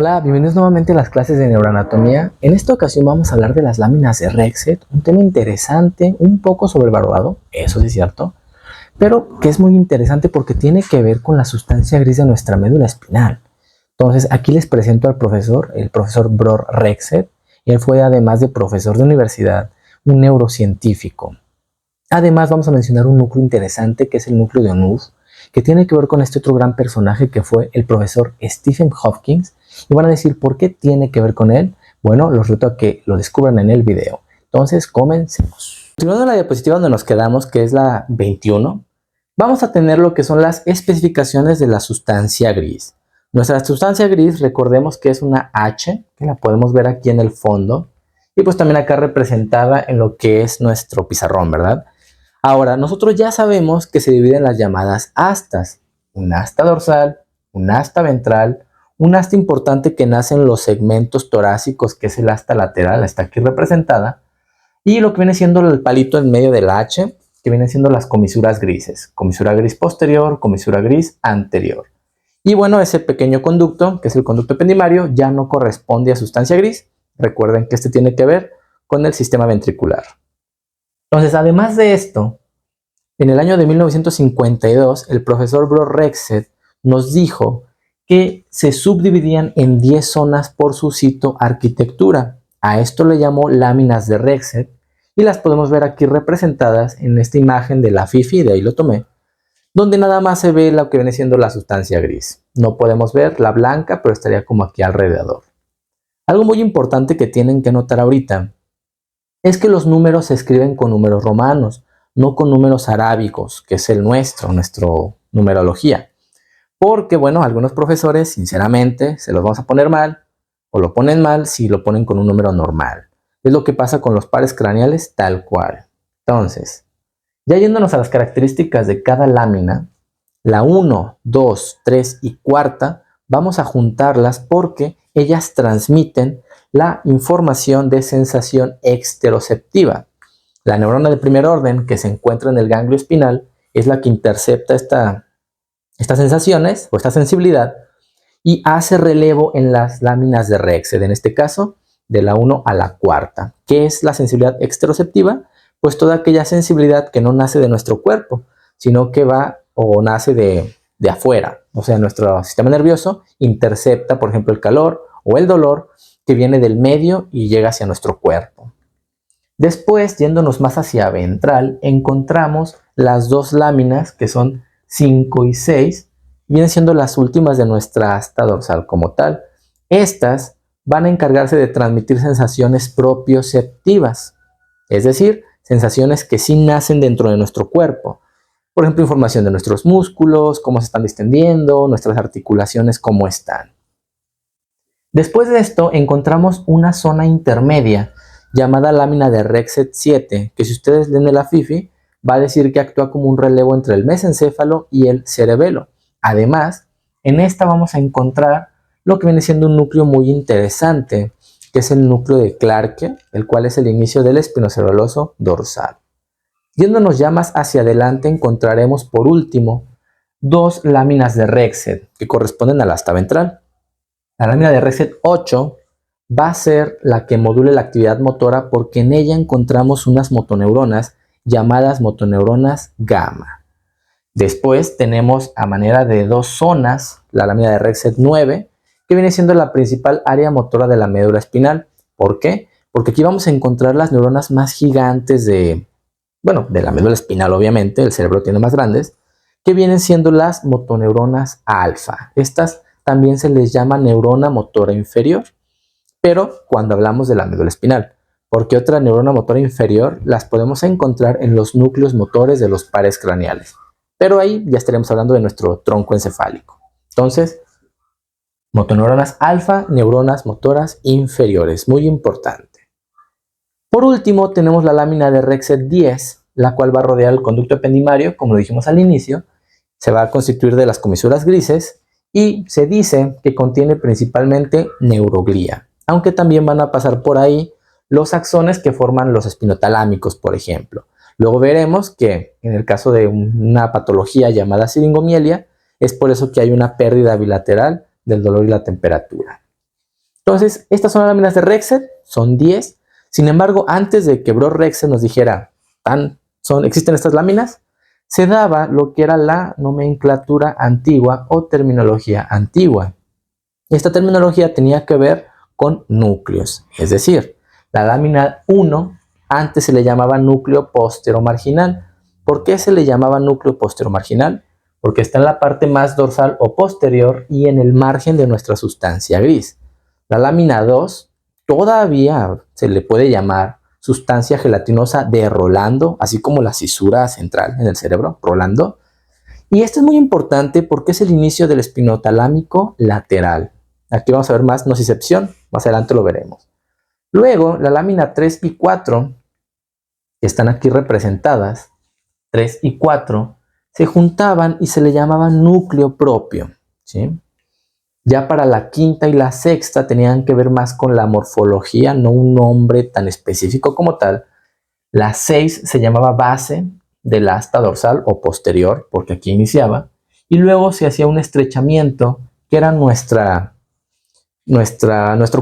Hola, bienvenidos nuevamente a las clases de neuroanatomía. En esta ocasión vamos a hablar de las láminas de Rexed, un tema interesante, un poco sobrevalorado, eso sí es cierto, pero que es muy interesante porque tiene que ver con la sustancia gris de nuestra médula espinal. Entonces, aquí les presento al profesor, el profesor Bror Rexed. Él fue, además de profesor de universidad, un neurocientífico. Además, vamos a mencionar un núcleo interesante que es el núcleo de Onuf, que tiene que ver con este otro gran personaje que fue el profesor Stephen Hopkins. Y van a decir, ¿por qué tiene que ver con él? Bueno, los reto a que lo descubran en el video. Entonces, comencemos. Continuando la diapositiva donde nos quedamos, que es la 21, vamos a tener lo que son las especificaciones de la sustancia gris. Nuestra sustancia gris, recordemos que es una H, que la podemos ver aquí en el fondo, y pues también acá representada en lo que es nuestro pizarrón, ¿verdad? Ahora, nosotros ya sabemos que se dividen las llamadas astas. Un asta dorsal, un asta ventral, un asta importante que nace en los segmentos torácicos, que es el asta lateral, está aquí representada, y lo que viene siendo el palito en medio del H, que vienen siendo las comisuras grises. Comisura gris posterior, comisura gris anterior. Y bueno, ese pequeño conducto, que es el conducto ependimario, ya no corresponde a sustancia gris. Recuerden que este tiene que ver con el sistema ventricular. Entonces, además de esto, en el año de 1952, el profesor Bror Rexed nos dijo que se subdividían en 10 zonas por su citoarquitectura. A esto le llamó láminas de Rexed y las podemos ver aquí representadas en esta imagen de la FIFI, de ahí lo tomé, donde nada más se ve lo que viene siendo la sustancia gris. No podemos ver la blanca, pero estaría como aquí alrededor. Algo muy importante que tienen que notar ahorita es que los números se escriben con números romanos, no con números arábicos, que es el nuestro numerología. Porque, bueno, algunos profesores, sinceramente, se los vamos a poner mal, o lo ponen mal si lo ponen con un número normal. Es lo que pasa con los pares craneales tal cual. Entonces, ya yéndonos a las características de cada lámina, la 1, 2, 3 y cuarta, vamos a juntarlas porque ellas transmiten la información de sensación exteroceptiva. La neurona de primer orden que se encuentra en el ganglio espinal es la que intercepta estas sensaciones o esta sensibilidad y hace relevo en las láminas de Rexed, en este caso de la 1 a la cuarta. ¿Qué es la sensibilidad exteroceptiva? Pues toda aquella sensibilidad que no nace de nuestro cuerpo, sino que va o nace de afuera. O sea, nuestro sistema nervioso intercepta, por ejemplo, el calor o el dolor que viene del medio y llega hacia nuestro cuerpo. Después, yéndonos más hacia ventral, encontramos las dos láminas que son 5 y 6, vienen siendo las últimas de nuestra asta dorsal como tal. Estas van a encargarse de transmitir sensaciones propioceptivas, es decir, sensaciones que sí nacen dentro de nuestro cuerpo. Por ejemplo, información de nuestros músculos, cómo se están distendiendo, nuestras articulaciones, cómo están. Después de esto, encontramos una zona intermedia llamada lámina de Rexed 7, que si ustedes leen la FIFI, va a decir que actúa como un relevo entre el mesencéfalo y el cerebelo. Además, en esta vamos a encontrar lo que viene siendo un núcleo muy interesante, que es el núcleo de Clarke, el cual es el inicio del espinocerebeloso dorsal. Yéndonos ya más hacia adelante, encontraremos por último dos láminas de Rexed, que corresponden al asta ventral. La lámina de Rexed 8 va a ser la que module la actividad motora porque en ella encontramos unas motoneuronas llamadas motoneuronas gamma. Después tenemos a manera de dos zonas la lámina de Rexed 9, que viene siendo la principal área motora de la médula espinal. ¿Por qué? Porque aquí vamos a encontrar las neuronas más gigantes de la médula espinal, obviamente, el cerebro tiene más grandes, que vienen siendo las motoneuronas alfa. Estas también se les llama neurona motora inferior, pero cuando hablamos de la médula espinal, porque otra neurona motora inferior las podemos encontrar en los núcleos motores de los pares craneales. Pero ahí ya estaremos hablando de nuestro tronco encefálico. Entonces, motoneuronas alfa, neuronas motoras inferiores, muy importante. Por último, tenemos la lámina de Rexed 10, la cual va a rodear el conducto ependimario, como lo dijimos al inicio, se va a constituir de las comisuras grises y se dice que contiene principalmente neuroglía, aunque también van a pasar por ahí los axones que forman los espinotalámicos, por ejemplo. Luego veremos que en el caso de una patología llamada siringomielia, es por eso que hay una pérdida bilateral del dolor y la temperatura. Entonces, estas son las láminas de Rexed, son 10. Sin embargo, antes de que Bro Rexed nos dijera, existen estas láminas, se daba lo que era la nomenclatura antigua o terminología antigua. Esta terminología tenía que ver con núcleos, es decir, la lámina 1 antes se le llamaba núcleo póstero-marginal. ¿Por qué se le llamaba núcleo póstero-marginal? Porque está en la parte más dorsal o posterior y en el margen de nuestra sustancia gris. La lámina 2 todavía se le puede llamar sustancia gelatinosa de Rolando, así como la cisura central en el cerebro, Rolando. Y esto es muy importante porque es el inicio del espinotalámico lateral. Aquí vamos a ver más nocicepción, más adelante lo veremos. Luego, la lámina 3 y 4, que están aquí representadas, 3 y 4, se juntaban y se le llamaba núcleo propio, ¿sí? Ya para la quinta y la sexta tenían que ver más con la morfología, no un nombre tan específico como tal. La 6 se llamaba base del asta dorsal o posterior, porque aquí iniciaba, y luego se hacía un estrechamiento que era nuestro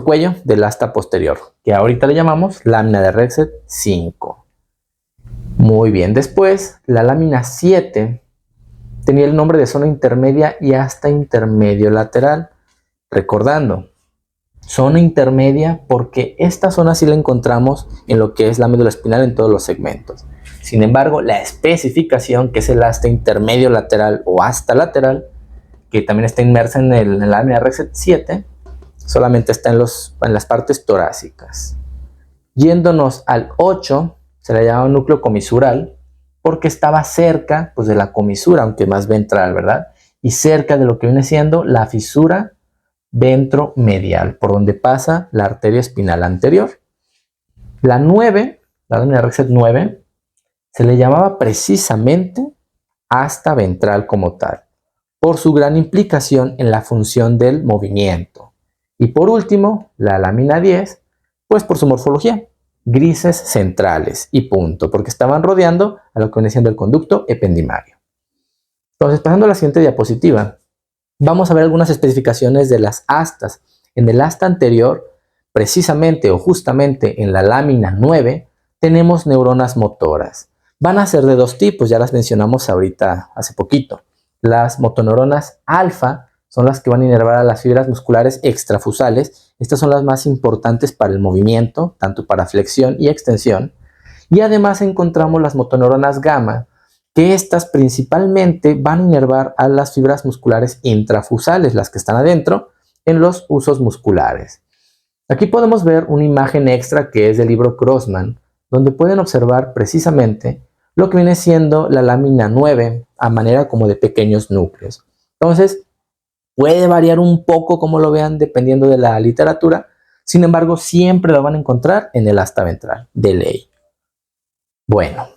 cuello del asta posterior, que ahorita le llamamos lámina de Rexed 5. Muy bien, después la lámina 7 tenía el nombre de zona intermedia y asta intermedio lateral. Recordando, zona intermedia porque esta zona sí la encontramos en lo que es la médula espinal en todos los segmentos. Sin embargo, la especificación, que es el asta intermedio lateral o asta lateral, que también está inmersa en la lámina Rexed 7, solamente está en las partes torácicas. Yéndonos al 8, se le llama núcleo comisural porque estaba cerca pues, de la comisura, aunque más ventral, ¿verdad? Y cerca de lo que viene siendo la fisura ventromedial, por donde pasa la arteria espinal anterior. La 9, la lámina Rexed 9, se le llamaba precisamente asta ventral como tal, por su gran implicación en la función del movimiento. Y por último, la lámina 10, pues por su morfología, grises centrales y punto, porque estaban rodeando a lo que viene siendo el conducto ependimario. Entonces, pasando a la siguiente diapositiva, vamos a ver algunas especificaciones de las astas. En el asta anterior, precisamente o justamente en la lámina 9, tenemos neuronas motoras. Van a ser de dos tipos, ya las mencionamos ahorita hace poquito. Las motoneuronas alfa son las que van a inervar a las fibras musculares extrafusales. Estas son las más importantes para el movimiento, tanto para flexión y extensión. Y además encontramos las motoneuronas gamma, que estas principalmente van a inervar a las fibras musculares intrafusales, las que están adentro, en los usos musculares. Aquí podemos ver una imagen extra que es del libro Crossman, donde pueden observar precisamente lo que viene siendo la lámina 9 a manera como de pequeños núcleos. Entonces, puede variar un poco como lo vean dependiendo de la literatura, sin embargo, siempre lo van a encontrar en el asta ventral, de ley. Bueno,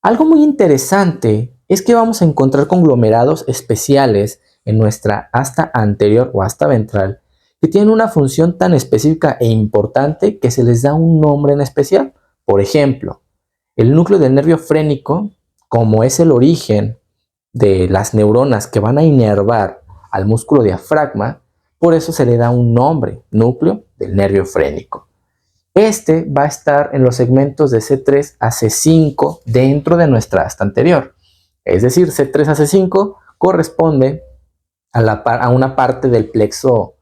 algo muy interesante es que vamos a encontrar conglomerados especiales en nuestra asta anterior o asta ventral que tienen una función tan específica e importante que se les da un nombre en especial. Por ejemplo, el núcleo del nervio frénico, como es el origen de las neuronas que van a inervar al músculo diafragma, por eso se le da un nombre, núcleo del nervio frénico. Este va a estar en los segmentos de C3 a C5 dentro de nuestra asta anterior. Es decir, C3 a C5 corresponde a una parte del plexo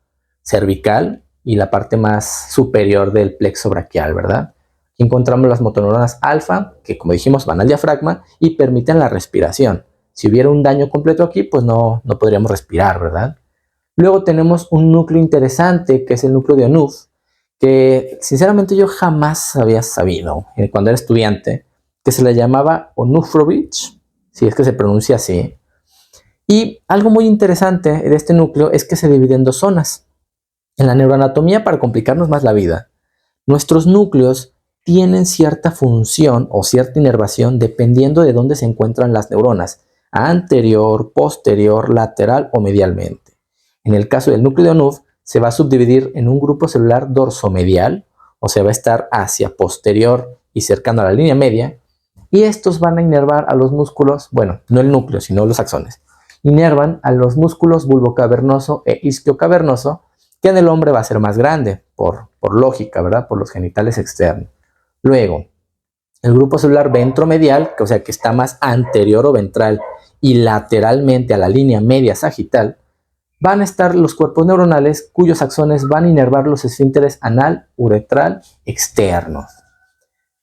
cervical y la parte más superior del plexo braquial, ¿verdad? Aquí encontramos las motoneuronas alfa, que como dijimos van al diafragma y permiten la respiración. Si hubiera un daño completo aquí, pues no podríamos respirar, ¿verdad? Luego tenemos un núcleo interesante, que es el núcleo de Onuf, que sinceramente yo jamás había sabido, cuando era estudiante, que se le llamaba Onufrovich, si es que se pronuncia así. Y algo muy interesante de este núcleo es que se divide en dos zonas. En la neuroanatomía, para complicarnos más la vida, nuestros núcleos tienen cierta función o cierta inervación dependiendo de dónde se encuentran las neuronas, anterior, posterior, lateral o medialmente. En el caso del núcleo de Onuf, se va a subdividir en un grupo celular dorsomedial, o sea, va a estar hacia posterior y cercano a la línea media, y estos van a inervar a los músculos, bueno, no el núcleo, sino los axones, inervan a los músculos bulbocavernoso e isquiocavernoso, que en el hombre va a ser más grande, por lógica, ¿verdad? Por los genitales externos. Luego, el grupo celular ventromedial, o sea, que está más anterior o ventral y lateralmente a la línea media sagital, van a estar los cuerpos neuronales cuyos axones van a inervar los esfínteres anal, uretral, externos.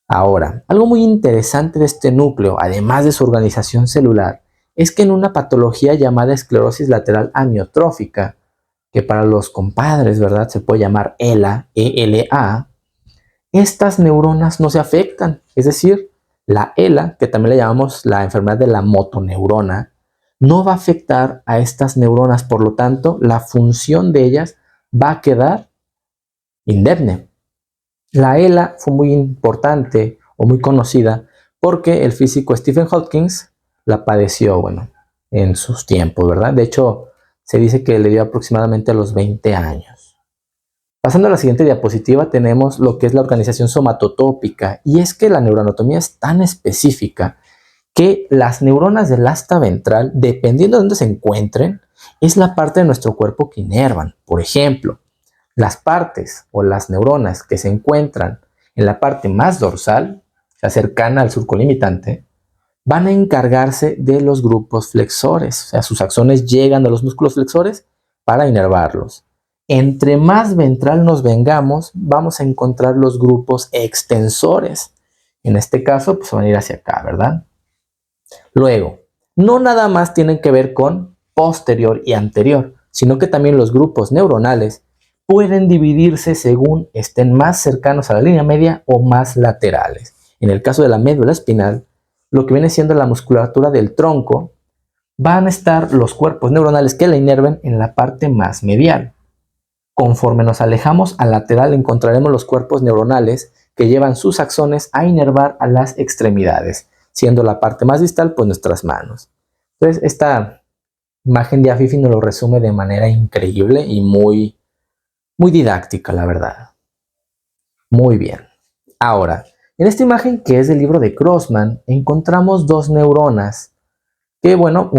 Ahora, algo muy interesante de este núcleo, además de su organización celular, es que en una patología llamada esclerosis lateral amiotrófica, que para los compadres, ¿verdad? Se puede llamar ELA, ELA, estas neuronas no se afectan. Es decir, la ELA, que también le llamamos la enfermedad de la motoneurona, no va a afectar a estas neuronas, por lo tanto, la función de ellas va a quedar indemne. La ELA fue muy importante o muy conocida porque el físico Stephen Hawking la padeció, bueno, en sus tiempos, ¿verdad? De hecho, se dice que le dio aproximadamente a los 20 años. Pasando a la siguiente diapositiva, tenemos lo que es la organización somatotópica, y es que la neuroanatomía es tan específica que las neuronas del asta ventral, dependiendo de dónde se encuentren, es la parte de nuestro cuerpo que inervan. Por ejemplo, las partes o las neuronas que se encuentran en la parte más dorsal, o sea, cercana al surco limitante, van a encargarse de los grupos flexores. O sea, sus axones llegan a los músculos flexores para inervarlos. Entre más ventral nos vengamos, vamos a encontrar los grupos extensores. En este caso, pues van a ir hacia acá, ¿verdad? Luego, no nada más tienen que ver con posterior y anterior, sino que también los grupos neuronales pueden dividirse según estén más cercanos a la línea media o más laterales. En el caso de la médula espinal, lo que viene siendo la musculatura del tronco, van a estar los cuerpos neuronales que la inerven en la parte más medial. Conforme nos alejamos al lateral, encontraremos los cuerpos neuronales que llevan sus axones a inervar a las extremidades, siendo la parte más distal, pues nuestras manos. Entonces, esta imagen de Afifi nos lo resume de manera increíble y muy didáctica, la verdad. Muy bien. Ahora, en esta imagen que es del libro de Grossman, encontramos dos neuronas que, bueno,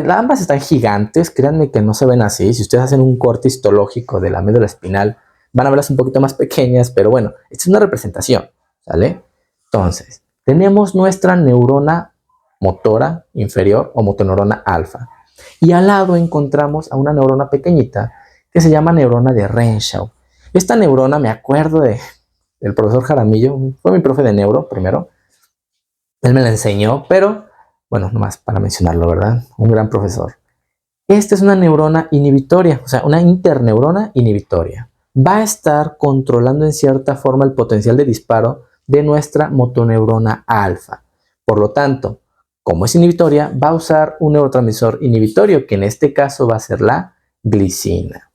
ambas están gigantes, créanme que no se ven así. Si ustedes hacen un corte histológico de la médula espinal, van a verlas un poquito más pequeñas, pero bueno, esta es una representación, ¿sale? Entonces, tenemos nuestra neurona motora inferior o motoneurona alfa. Y al lado encontramos a una neurona pequeñita que se llama neurona de Renshaw. Esta neurona, me acuerdo del profesor Jaramillo, fue mi profe de neuro primero. Él me la enseñó, pero bueno, nomás para mencionarlo, ¿verdad? Un gran profesor. Esta es una neurona inhibitoria, o sea, una interneurona inhibitoria. Va a estar controlando en cierta forma el potencial de disparo de nuestra motoneurona alfa. Por lo tanto, como es inhibitoria, va a usar un neurotransmisor inhibitorio, que en este caso va a ser la glicina.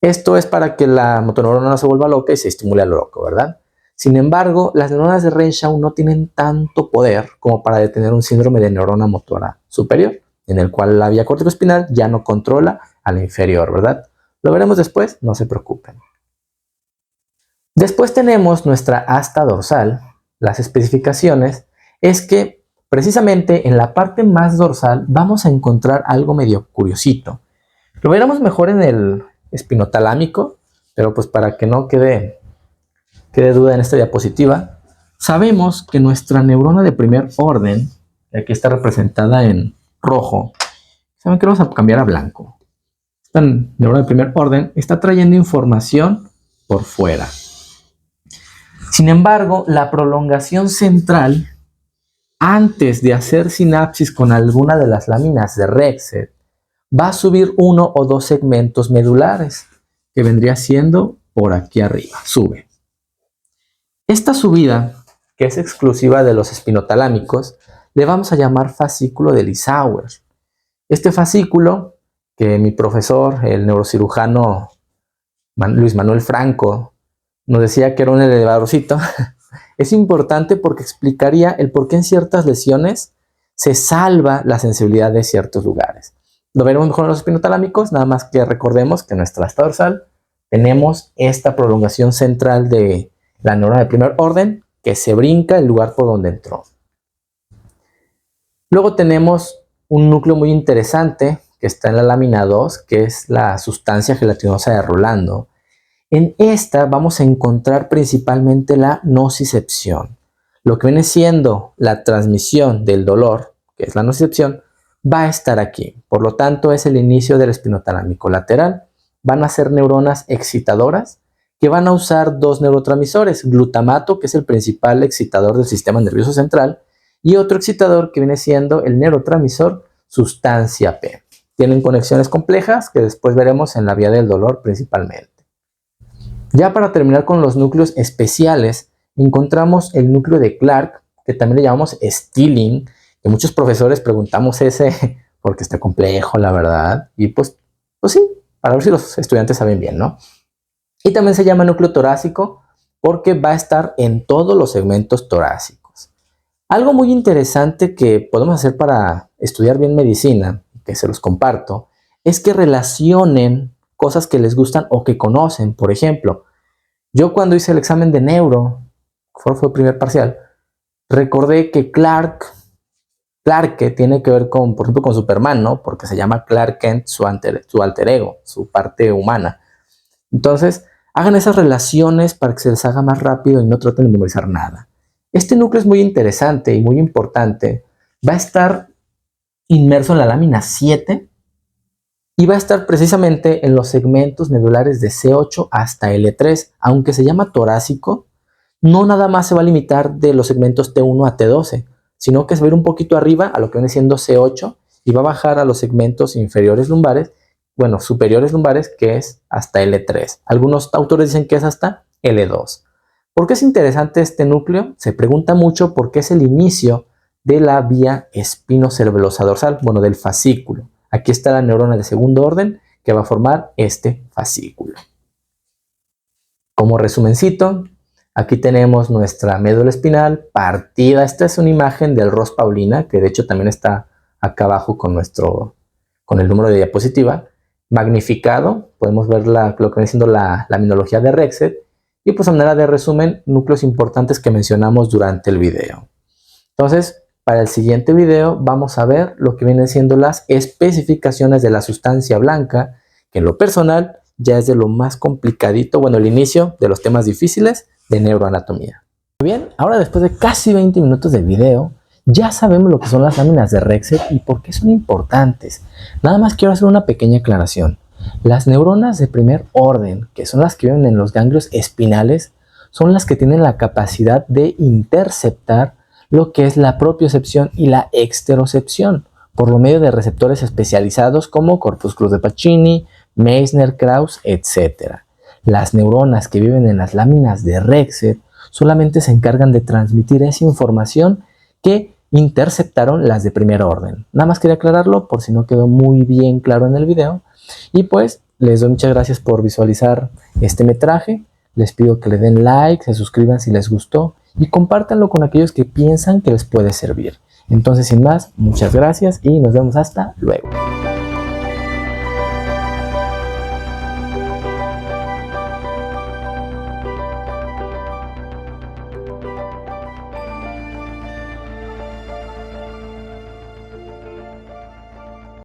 Esto es para que la motoneurona no se vuelva loca y se estimule a lo loco, ¿verdad? Sin embargo, las neuronas de Renshaw no tienen tanto poder como para detener un síndrome de neurona motora superior, en el cual la vía corticoespinal ya no controla a la inferior, ¿verdad? Lo veremos después, no se preocupen. Después tenemos nuestra asta dorsal. Las especificaciones es que precisamente en la parte más dorsal vamos a encontrar algo medio curiosito. Lo veremos mejor en el espinotalámico, pero pues para que no quede duda en esta diapositiva, sabemos que nuestra neurona de primer orden, que aquí está representada en rojo, saben que vamos a cambiar a blanco. Esta neurona de primer orden está trayendo información por fuera. Sin embargo, la prolongación central, antes de hacer sinapsis con alguna de las láminas de Rexed, va a subir uno o dos segmentos medulares, que vendría siendo por aquí arriba, sube. Esta subida, que es exclusiva de los espinotalámicos, le vamos a llamar fascículo de Lissauer. Este fascículo, que mi profesor, el neurocirujano Luis Manuel Franco, nos decía que era un elevadorcito, es importante porque explicaría el por qué en ciertas lesiones se salva la sensibilidad de ciertos lugares. Lo veremos mejor en los espinotalámicos, nada más que recordemos que en nuestra asta dorsal tenemos esta prolongación central de la neurona de primer orden que se brinca el lugar por donde entró. Luego tenemos un núcleo muy interesante que está en la lámina 2, que es la sustancia gelatinosa de Rolando. En esta vamos a encontrar principalmente la nocicepción. Lo que viene siendo la transmisión del dolor, que es la nocicepción, va a estar aquí. Por lo tanto, es el inicio del espinotalámico lateral. Van a ser neuronas excitadoras que van a usar dos neurotransmisores, glutamato, que es el principal excitador del sistema nervioso central, y otro excitador que viene siendo el neurotransmisor sustancia P. Tienen conexiones complejas que después veremos en la vía del dolor principalmente. Ya para terminar con los núcleos especiales, encontramos el núcleo de Clark, que también le llamamos Stilling, que muchos profesores preguntamos ese porque está complejo, la verdad, y pues sí, para ver si los estudiantes saben bien, ¿no? Y también se llama núcleo torácico porque va a estar en todos los segmentos torácicos. Algo muy interesante que podemos hacer para estudiar bien medicina, que se los comparto, es que relacionen cosas que les gustan o que conocen. Por ejemplo, yo cuando hice el examen de neuro, fue el primer parcial, recordé que Clark que tiene que ver con, por ejemplo, con Superman, ¿no? Porque se llama Clark Kent, su alter ego, su parte humana. Entonces, hagan esas relaciones para que se les haga más rápido y no traten de memorizar nada. Este núcleo es muy interesante y muy importante. Va a estar inmerso en la lámina 7 y va a estar precisamente en los segmentos medulares de C8 hasta L3. Aunque se llama torácico, no nada más se va a limitar de los segmentos T1 a T12, sino que se va a ir un poquito arriba a lo que viene siendo C8 y va a bajar a los segmentos inferiores lumbares, bueno, superiores lumbares, que es hasta L3. Algunos autores dicen que es hasta L2. ¿Por qué es interesante este núcleo? Se pregunta mucho porque es el inicio de la vía espinocerebelosa dorsal, bueno, del fascículo. Aquí está la neurona de segundo orden que va a formar este fascículo. Como resumencito, aquí tenemos nuestra médula espinal partida. Esta es una imagen del Ross Paulina, que de hecho también está acá abajo con el número de diapositiva. Magnificado, podemos ver lo que viene siendo la laminología de Rexed. Y pues a manera de resumen, núcleos importantes que mencionamos durante el video. Entonces, para el siguiente video vamos a ver lo que vienen siendo las especificaciones de la sustancia blanca, que en lo personal ya es de lo más complicadito, bueno, el inicio de los temas difíciles de neuroanatomía. Muy bien, ahora después de casi 20 minutos de video, ya sabemos lo que son las láminas de Rexed y por qué son importantes. Nada más quiero hacer una pequeña aclaración. Las neuronas de primer orden, que son las que viven en los ganglios espinales, son las que tienen la capacidad de interceptar lo que es la propiocepción y la exterocepción, por lo medio de receptores especializados como corpúsculos de Pacini, Meissner, Krauss, etc. Las neuronas que viven en las láminas de Rexed solamente se encargan de transmitir esa información que interceptaron las de primer orden. Nada más quería aclararlo por si no quedó muy bien claro en el video. Y pues les doy muchas gracias por visualizar este metraje. Les pido que le den like, se suscriban si les gustó y compártanlo con aquellos que piensan que les puede servir. Entonces, sin más, muchas gracias y nos vemos hasta luego.